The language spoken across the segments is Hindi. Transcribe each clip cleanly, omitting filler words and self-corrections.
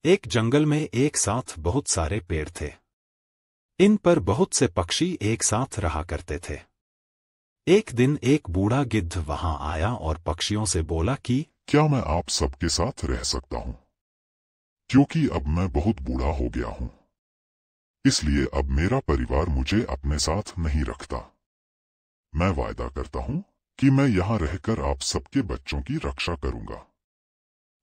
एक जंगल में एक साथ बहुत सारे पेड़ थे। इन पर बहुत से पक्षी एक साथ रहा करते थे। एक दिन एक बूढ़ा गिद्ध वहां आया और पक्षियों से बोला कि क्या मैं आप सबके साथ रह सकता हूँ? क्योंकि अब मैं बहुत बूढ़ा हो गया हूँ, इसलिए अब मेरा परिवार मुझे अपने साथ नहीं रखता। मैं वायदा करता हूँ कि मैं यहाँ रहकर आप सबके बच्चों की रक्षा करूंगा।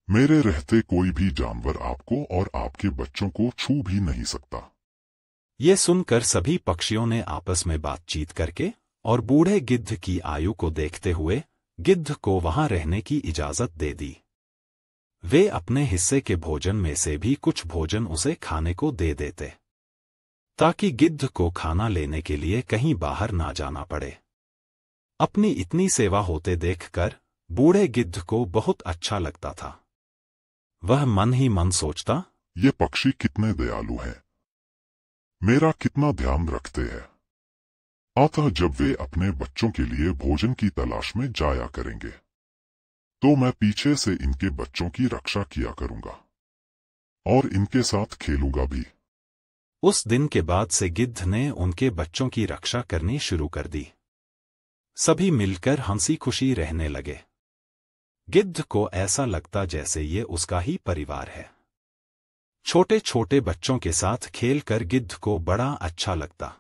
मेरे रहते कोई भी जानवर आपको और आपके बच्चों को छू भी नहीं सकता। ये सुनकर सभी पक्षियों ने आपस में बातचीत करके और बूढ़े गिद्ध की आयु को देखते हुए गिद्ध को वहां रहने की इजाजत दे दी। वे अपने हिस्से के भोजन में से भी कुछ भोजन उसे खाने को दे देते, ताकि गिद्ध को खाना लेने के लिए कहीं बाहर ना जाना पड़े। अपनी इतनी सेवा होते देखकर बूढ़े गिद्ध को बहुत अच्छा लगता था। वह मन ही मन सोचता, ये पक्षी कितने दयालु हैं, मेरा कितना ध्यान रखते हैं। अतः जब वे अपने बच्चों के लिए भोजन की तलाश में जाया करेंगे, तो मैं पीछे से इनके बच्चों की रक्षा किया करूंगा और इनके साथ खेलूंगा भी। उस दिन के बाद से गिद्ध ने उनके बच्चों की रक्षा करनी शुरू कर दी। सभी मिलकर हंसी खुशी रहने लगे। गिद्ध को ऐसा लगता जैसे ये उसका ही परिवार है। छोटे छोटे बच्चों के साथ खेलकर गिद्ध को बड़ा अच्छा लगता।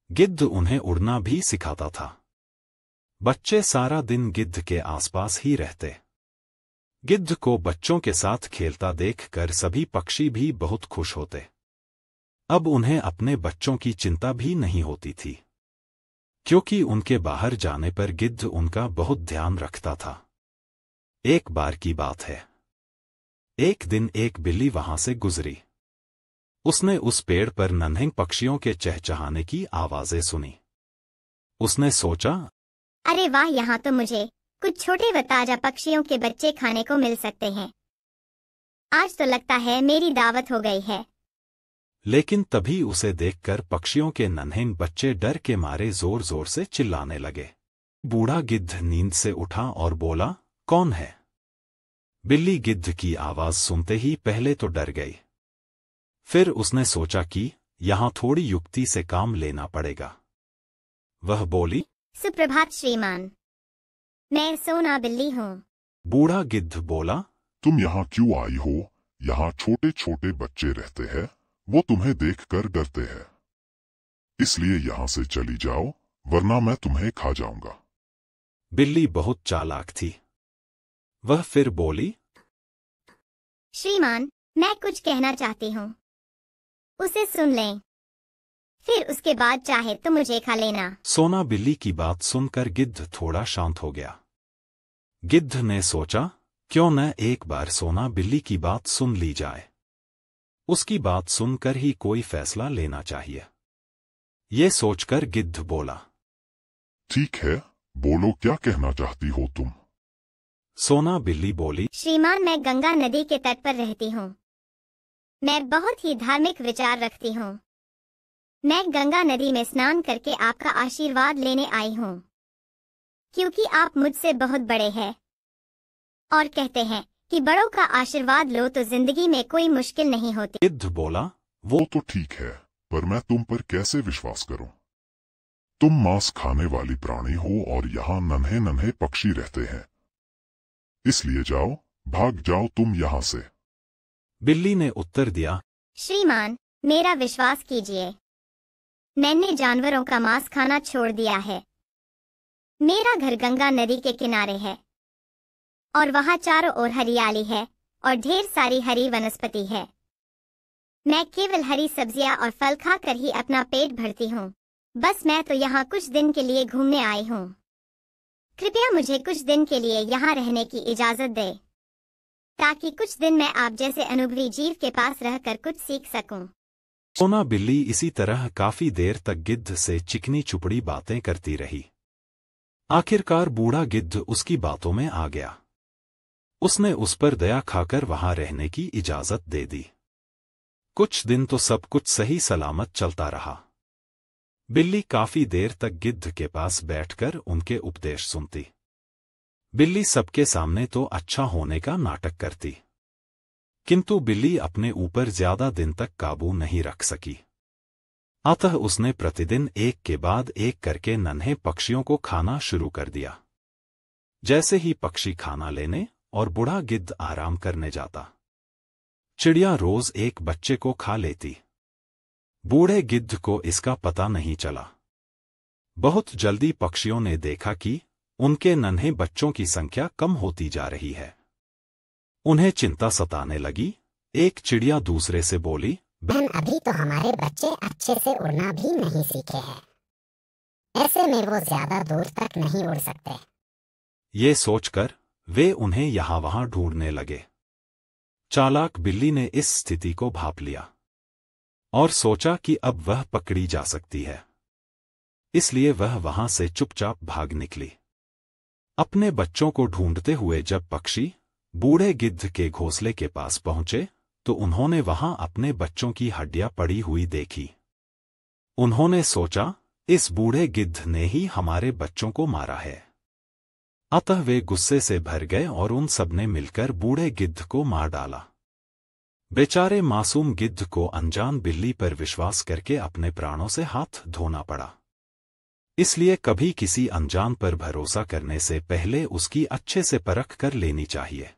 गिद्ध उन्हें उड़ना भी सिखाता था। बच्चे सारा दिन गिद्ध के आसपास ही रहते। गिद्ध को बच्चों के साथ खेलता देखकर सभी पक्षी भी बहुत खुश होते। अब उन्हें अपने बच्चों की चिंता भी नहीं होती थी, क्योंकि उनके बाहर जाने पर गिद्ध उनका बहुत ध्यान रखता था। एक बार की बात है, एक दिन एक बिल्ली वहां से गुजरी। उसने उस पेड़ पर नन्हे पक्षियों के चहचहाने की आवाजें सुनी। उसने सोचा, अरे वाह, यहाँ तो मुझे कुछ छोटे व ताजा पक्षियों के बच्चे खाने को मिल सकते हैं। आज तो लगता है मेरी दावत हो गई है। लेकिन तभी उसे देखकर पक्षियों के नन्हे बच्चे डर के मारे जोर जोर से चिल्लाने लगे। बूढ़ा गिद्ध नींद से उठा और बोला, कौन है? बिल्ली गिद्ध की आवाज सुनते ही पहले तो डर गई। फिर उसने सोचा कि यहां थोड़ी युक्ति से काम लेना पड़ेगा। वह बोली, सुप्रभात श्रीमान, मैं सोना बिल्ली हूँ। बूढ़ा गिद्ध बोला, तुम यहाँ क्यों आई हो? यहाँ छोटे छोटे बच्चे रहते हैं, वो तुम्हें देखकर डरते हैं। इसलिए यहाँ से चली जाओ, वरना मैं तुम्हें खा जाऊंगा। बिल्ली बहुत चालाक थी। वह फिर बोली, श्रीमान, मैं कुछ कहना चाहती हूँ, उसे सुन लें, फिर उसके बाद चाहे तो मुझे खा लेना। सोना बिल्ली की बात सुनकर गिद्ध थोड़ा शांत हो गया। गिद्ध ने सोचा, क्यों न एक बार सोना बिल्ली की बात सुन ली जाए। उसकी बात सुनकर ही कोई फैसला लेना चाहिए। ये सोचकर गिद्ध बोला, ठीक है, बोलो क्या कहना चाहती हो तुम? सोना बिल्ली बोली, श्रीमान, मैं गंगा नदी के तट पर रहती हूँ। मैं बहुत ही धार्मिक विचार रखती हूँ। मैं गंगा नदी में स्नान करके आपका आशीर्वाद लेने आई हूँ, क्योंकि आप मुझसे बहुत बड़े हैं और कहते हैं कि बड़ों का आशीर्वाद लो तो जिंदगी में कोई मुश्किल नहीं होती। गिद्ध बोला, वो तो ठीक है, पर मैं तुम पर कैसे विश्वास करूं? तुम मांस खाने वाली प्राणी हो और यहाँ नन्हे नन्हे पक्षी रहते हैं। इसलिए जाओ, भाग जाओ तुम यहाँ से। बिल्ली ने उत्तर दिया, श्रीमान, मेरा विश्वास कीजिए, मैंने जानवरों का मांस खाना छोड़ दिया है। मेरा घर गंगा नदी के किनारे है और वहाँ चारों ओर हरियाली है और ढेर सारी हरी वनस्पति है। मैं केवल हरी सब्जियाँ और फल खाकर ही अपना पेट भरती हूँ। बस मैं तो यहाँ कुछ दिन के लिए घूमने आई हूँ। कृपया मुझे कुछ दिन के लिए यहाँ रहने की इजाजत दे, ताकि कुछ दिन मैं आप जैसे अनुभवी जीव के पास रहकर कुछ सीख सकूं। सोना बिल्ली इसी तरह काफी देर तक गिद्ध से चिकनी चुपड़ी बातें करती रही। आखिरकार बूढ़ा गिद्ध उसकी बातों में आ गया। उसने उस पर दया खाकर वहां रहने की इजाजत दे दी। कुछ दिन तो सब कुछ सही सलामत चलता रहा। बिल्ली काफी देर तक गिद्ध के पास बैठकर उनके उपदेश सुनती। बिल्ली सबके सामने तो अच्छा होने का नाटक करती, किंतु बिल्ली अपने ऊपर ज्यादा दिन तक काबू नहीं रख सकी। अतः उसने प्रतिदिन एक के बाद एक करके नन्हे पक्षियों को खाना शुरू कर दिया। जैसे ही पक्षी खाना लेने और बूढ़ा गिद्ध आराम करने जाता, चिड़िया रोज एक बच्चे को खा लेती। बूढ़े गिद्ध को इसका पता नहीं चला। बहुत जल्दी पक्षियों ने देखा कि उनके नन्हे बच्चों की संख्या कम होती जा रही है। उन्हें चिंता सताने लगी। एक चिड़िया दूसरे से बोली, बहन, अभी तो हमारे बच्चे अच्छे से उड़ना भी नहीं सीखे हैं। ऐसे में वो ज्यादा दूर तक नहीं उड़ सकते। ये सोचकर वे उन्हें यहां वहां ढूंढने लगे। चालाक बिल्ली ने इस स्थिति को भांप लिया और सोचा कि अब वह पकड़ी जा सकती है। इसलिए वह वहां से चुपचाप भाग निकली। अपने बच्चों को ढूंढते हुए जब पक्षी बूढ़े गिद्ध के घोंसले के पास पहुंचे तो उन्होंने वहां अपने बच्चों की हड्डियां पड़ी हुई देखी। उन्होंने सोचा, इस बूढ़े गिद्ध ने ही हमारे बच्चों को मारा है। अतः वे गुस्से से भर गए और उन सब ने मिलकर बूढ़े गिद्ध को मार डाला। बेचारे मासूम गिद्ध को अनजान बिल्ली पर विश्वास करके अपने प्राणों से हाथ धोना पड़ा। इसलिए कभी किसी अनजान पर भरोसा करने से पहले उसकी अच्छे से परख कर लेनी चाहिए।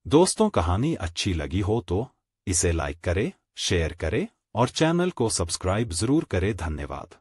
दोस्तों, कहानी अच्छी लगी हो तो इसे लाइक करें, शेयर करें और चैनल को सब्सक्राइब जरूर करें। धन्यवाद।